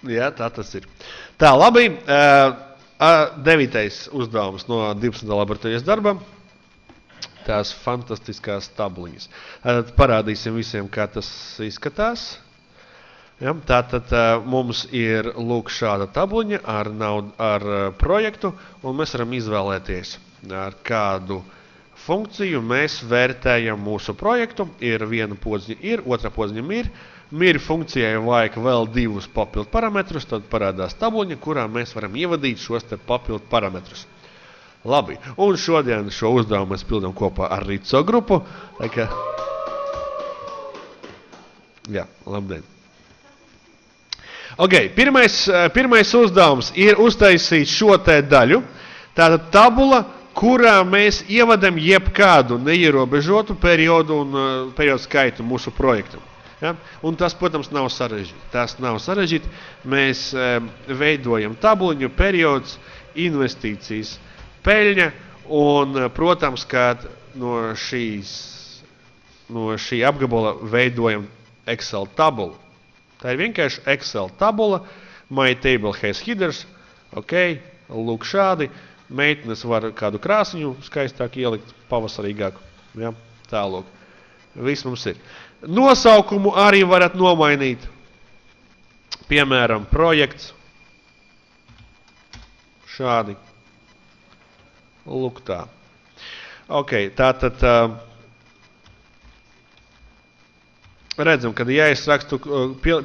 Jā, tā tas ir. Tā, labi. 9. uzdevums no 12. laboratorijas darba. Tās fantastiskās tabliņas. Parādīsim visiem, kā tas izskatās. Ja, tātad mums ir lūk šāda tabliņa ar projektu, un mēs varam izvēlēties, ar kādu funkciju mēs vērtējam mūsu projektu. Ir viena podziņa, otra podziņa mir. Mir funkcijai vajag vēl 2 papildu parametrus, tad parādās tabliņa, kurā mēs varam ievadīt šos te papildu parametrus. Labi, un šodien šo uzdevumu mēs pildām kopā ar Rico grupu. Jā, labdien. Ok, pirmais uzdevums ir uztaisīt šo te daļu. Tātad tabula, kurā mēs ievadam jebkādu neierobežotu periodu un periodu skaitu mūsu projektam. Ja? Un tas, protams, nav sarežģīti. Mēs veidojam tabuliņu, periods, investīcijas, peļņa un, protams, kā no šī apgabala veidojam Excel tabulu. Tā ir vienkārši Excel tabula, my table has headers, ok, lūk šādi, meitnes var kādu krāsiņu skaistāk ielikt, pavasarīgāku, ja? Tālūk, viss mums ir. Nosaukumu arī varat nomainīt, piemēram, projekts, šādi, lūk tā. Ok, tātad redzam, kad ja es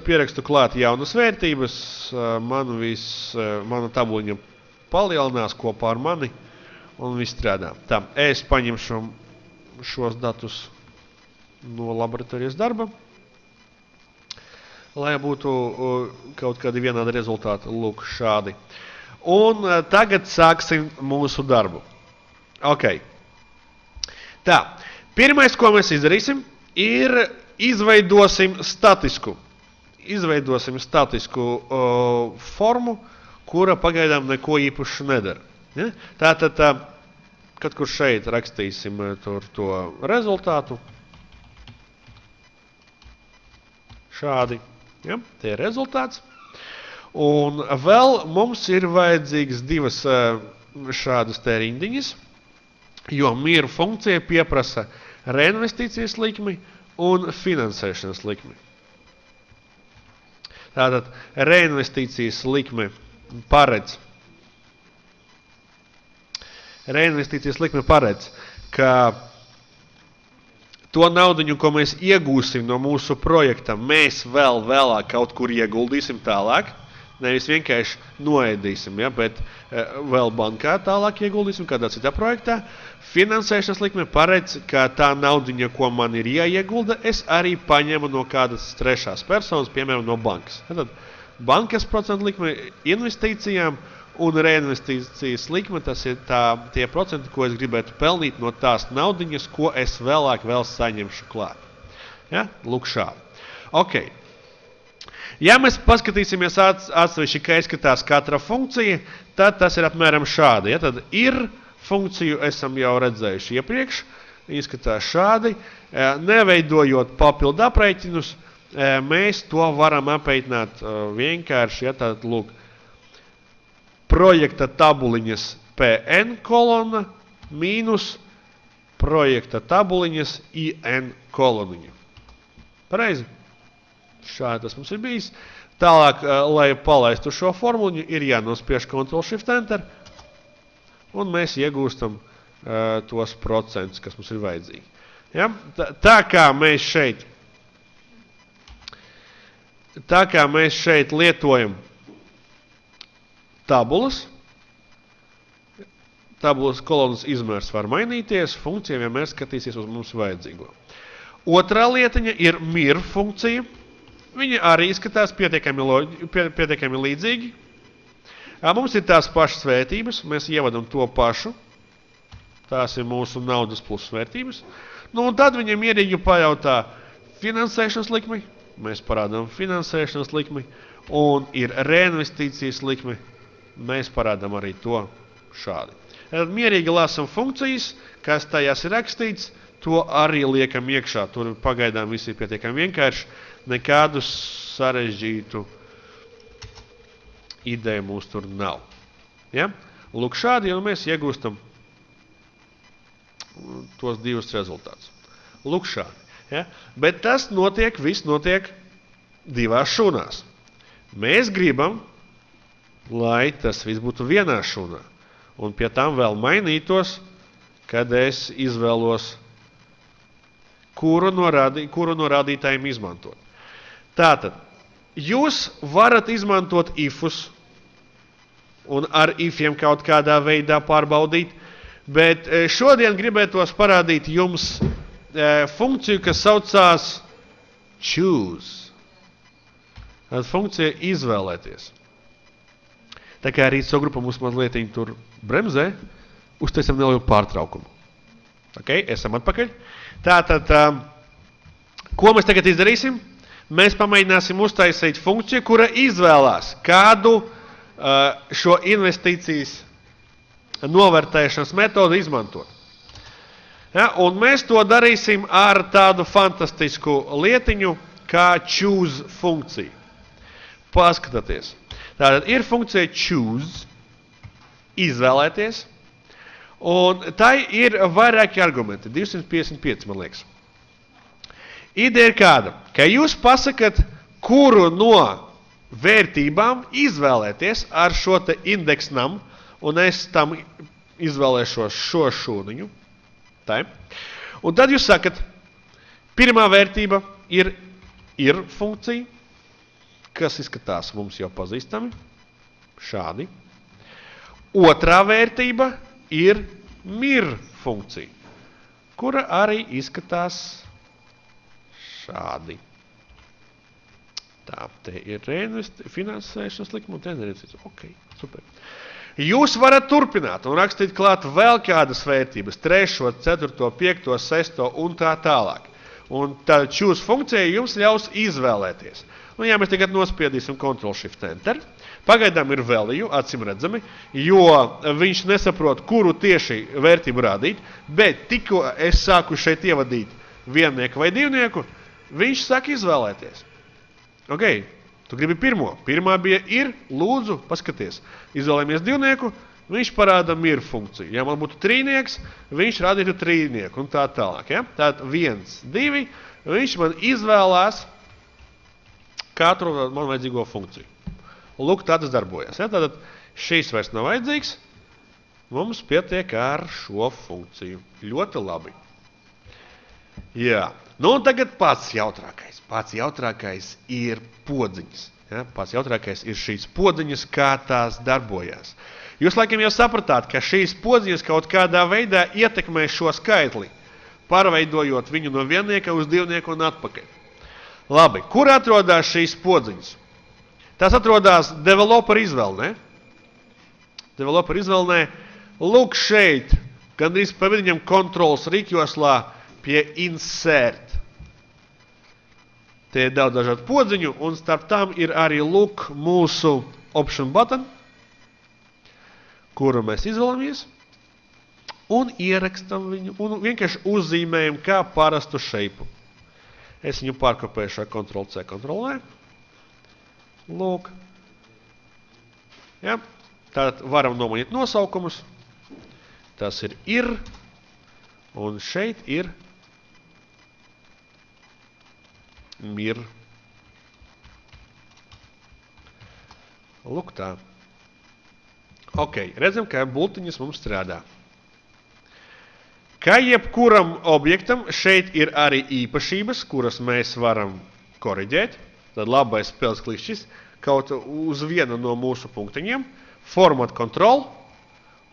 pierakstu klāt jaunas vērtības, mana tabuliņa palielinās kopā ar mani un viss strādā. Tā, es paņemšu šos datus no laboratorijas darba, lai būtu kaut kādi vienādi rezultāti, lūk šādi. Un tagad sāksim mūsu darbu. Ok. Tā, pirmais, ko mēs izdarīsim, ir izveidosim statisku formu, kura pagaidām neko īpaši nedara. Ja? Tātad, kad kur šeit rakstīsim to rezultātu, šādi, ja? Tie ir rezultāts. Un vēl mums ir vajadzīgas 2 šādas te rindiņas, jo miera funkcija pieprasa reinvestīcijas likmi un finansēšanas likmi. Tātad reinvestīcijas likme paredz, ka to naudiņu, ko mēs iegūsim no mūsu projekta, mēs vēlāk kaut kur ieguldīsim tālāk. Nevis vienkārši noēdīsim, ja, bet vēl bankā tālāk ieguldīsim kādā citā projektā. Finansēšanas likme paredz, ka tā naudiņa, ko man ir jāiegulda, es arī paņemu no kādas trešās personas, piemēram, no bankas. Tad bankas procentu likme investīcijām un reinvestīcijas likme, tas ir tie procenti, ko es gribētu pelnīt no tās naudiņas, ko es vēlāk saņemšu klāt. Ja? Lūk šādi. Ok. Ja mēs paskatīsimies atsevišķi, kā izskatās katra funkcija, tad tas ir apmēram šādi. Ja? Tad ir funkciju esam jau redzējuši iepriekš, izskatās šādi. Neveidojot papildu aprēķinus, mēs to varam apreikināt vienkārši. Ja? Tad, lūk, projekta tabuliņas PN kolona mīnus projekta tabuliņas IN koloniņa. Pareizi? Šādi tas mums ir bijis. Tālāk, lai palaistu šo formuliņu, ir jānospiež Ctrl-Shift-Enter, un mēs iegūstam tos procentus, kas mums ir vajadzīgi. Ja? Tā kā mēs šeit lietojam tabulas kolonas izmērs var mainīties, funkcija vienmēr skatīsies uz mums vajadzīgo. Otrā lietiņa ir mir funkcija. Viņa arī izskatās pietiekami līdzīgi. Mums ir tās pašas vērtības, mēs ievadam to pašu. Tās ir mūsu naudas plus vērtības. Nu, un tad viņam ierīgi pajautā finansēšanas likmi. Mēs parādām finansēšanas likmi. Un ir reinvestīcijas likmi. Mēs parādām arī to šādi. Tad mierīgi lasam funkcijas, kas tajās ir rakstīts. To arī liekam iekšā. Tur pagaidām visi ir pietiekami vienkārši. Nekādu sarežģītu ideja mums tur nav. Ja? Lūk, šādi jau mēs iegūstam tos divus rezultātus. Lūk, šādi. Ja? Bet tas viss notiek divās šūnās. Mēs gribam, lai tas viss būtu vienā šūnā. Un pie tam vēl mainītos, kad es izvēlos, kuru no rādītājiem izmantot. Tātad, jūs varat izmantot ifus un ar ifiem kaut kādā veidā pārbaudīt, bet šodien gribētos parādīt jums funkciju, kas saucās choose. Tātad funkcija izvēlēties. Tā kā arī so grupa mums mazliet tur bremzē, uztaisam nelielu pārtraukumu. Ok, esam atpakaļ. Tātad, ko mēs tagad izdarīsim? Mēs pamēģināsim uztaisīt funkciju, kura izvēlās kādu šo investīcijas novērtēšanas metodu izmantot. Ja, un mēs to darīsim ar tādu fantastisku lietiņu, kā choose funkcija. Paskatieties. Tātad ir funkcija choose, izvēlēties, un tai ir vairāki argumenti, 255, man liekas. Ideja ir kāda, ka jūs pasakat, kuru no vērtībām izvēlēties ar šo te indeksnam, un es tam izvēlēšos šo šūniņu. Tā. Un tad jūs sakat, pirmā vērtība ir funkcija, kas izskatās mums jau pazīstami, šādi. Otrā vērtība ir mir funkcija, kura arī izskatās šādi. Tā, te ir finansēšanas likuma un tendences. Ok, super. Jūs varat turpināt un rakstīt klāt vēl kādas vērtības, 3, 4, 5, 6 un tā tālāk. Un tā choose funkcija jums ļaus izvēlēties. Nu, ja mēs tagad nospiedīsim Ctrl-Shift-Enter, pagaidām ir value, acim redzami, jo viņš nesaprot, kuru tieši vērtību rādīt, bet tikko es sāku šeit ievadīt viennieku vai divnieku, viņš sāk izvēlēties. Ok, tu gribi pirmo. Pirmā bija ir, lūdzu, paskaties. Izvēlējamies divnieku, viņš parāda mir funkciju. Ja man būtu trīnieks, viņš rādītu trīnieku un tā tālāk. Ja? Tātad 1, 2, viņš man izvēlās katru man vajadzīgo funkciju. Lūk, tā tas darbojas. Ja? Tātad šīs vairs nav vajadzīgs, mums pietiek ar šo funkciju. Ļoti labi. Jā. Nu, un tagad pats jautrākais. Pats jautrākais ir podziņas. Ja? Pats jautrākais ir šīs podziņas, kā tās darbojās. Jūs laikam jau sapratāt, ka šīs podziņas kaut kādā veidā ietekmē šo skaitli, pārveidojot viņu no viennieka uz divnieku un atpakaļ. Labi, kur atrodas šīs podziņas? Tas atrodas developer izvēlnē. Developer izvēlnē, lūk šeit, gandrīz pa vidiņam kontrols rīkjoslā pie insert. Te ir daudz dažādu podziņu, un starp tām ir arī lūk mūsu option button, kuru mēs izvēlamies, un ierakstam viņu, un vienkārši uzzīmējam kā parastu šeipu. Es viņu pārkopēšu ar Ctrl-C, Ctrl-V. Lūk. Ja? Tātad varam nomainīt nosaukumus. Tas ir, un šeit ir mir. Lūk tā. Ok, redzam, ka bultiņas mums strādā. Kā jebkuram objektam, šeit ir arī īpašības, kuras mēs varam koriģēt. Tad labais spēles klišķis kaut uz vienu no mūsu punktiņiem. Format control.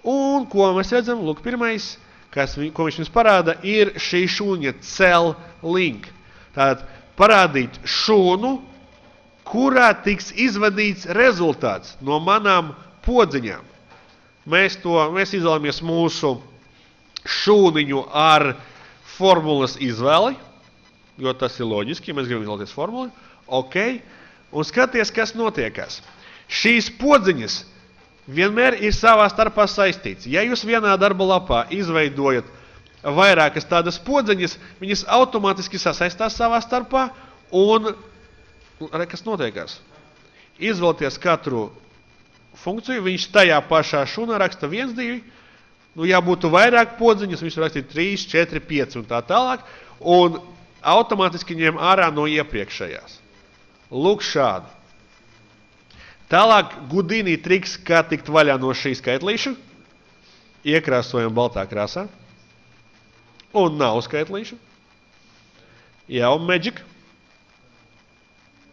Un ko mēs redzam? Lūk, pirmais, ko viņš mums parāda, ir šī šūņa cell link. Tātad parādīt šūnu, kurā tiks izvadīts rezultāts no manām podziņām. Mēs izvēlamies mūsu šūniņu ar formulas izvēli, jo tas ir loģiski, ja mēs gribam izvēlēties formulu. Ok, un skaties, kas notiekās. Šīs podziņas vienmēr ir savā starpā saistīts. Ja jūs vienā darba lapā izveidojat vairākas tādas podziņas, viņas automātiski sasaistās savā starpā, un kas notiekās? Izvēlieties katru funkciju, viņš tajā pašā šūnā raksta 1, 2, nu, ja būtu vairāk podziņas, viņš rakstīja 3, 4, 5 un tā tālāk, un automātiski ņem ārā no iepriekšējās. Lūk šādi. Tālāk Gudini triks, kā tikt vaļā no šī skaitlīša. Iekrāsojam baltā krāsā. Un nav skaitlīša. Jau magic.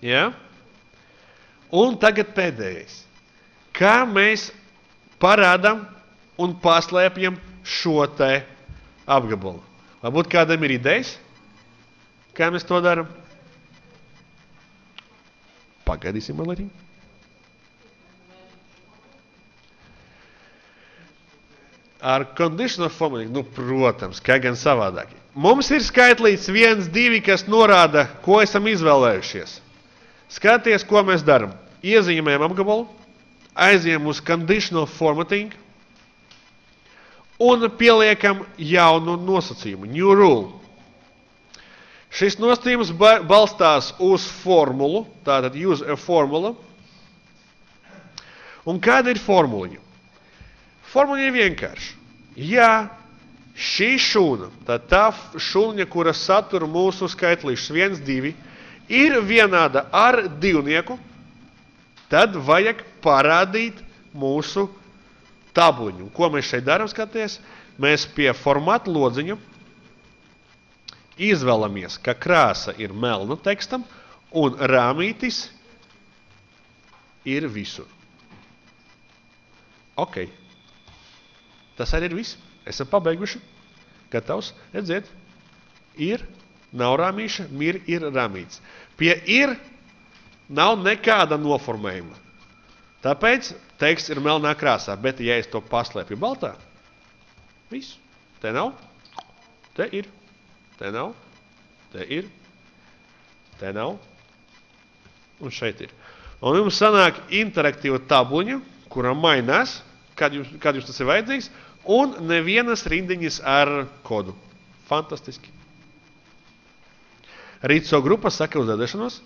Jā. Un tagad pēdējais. Kā mēs parādām un paslēpjam šo te apgabalu? Varbūt kādam ir idejas? Kā mēs to daram? Pagaidīsim mazliet. Ar conditional formatting, nu, protams, kā gan savādāk. Mums ir skaitlīts 1, 2, kas norāda, ko esam izvēlējušies. Skaties, ko mēs daram. Iezīmējam apgabalu, aizjām uz conditional formatting un pieliekam jaunu nosacījumu, new rule. Šis nosacījums balstās uz formulu, tātad use a formula. Un kāda ir formuliņa? Formula ir vienkārša. Ja šī šūna, tad tā šūniņa, kura satura mūsu skaitlīšus 1, 2, ir vienāda ar divnieku, tad vajag parādīt mūsu tabuļu. Ko mēs šeit darām, skaties? Mēs pie formāta lodziņa izvēlamies, ka krāsa ir melna tekstam un rāmītis ir visur. Ok. Tas arī ir viss. Esam pabeiguši. Gatavs. Redziet. Ir, nav rāmīša, ir rāmīts. Pie ir nav nekāda noformējuma. Tāpēc teksts ir melnā krāsā. Bet, ja es to paslēpju baltā, viss. Te nav. Te ir. Te nav. Te ir. Te nav. Un šeit ir. Un jums sanāk interaktīva tabuļa, kura mainās, kad jums tas ir vajadzīgs, un nevienas rindiņas ar kodu. Fantastiski. Rīt so grupa saka uz redzēšanos.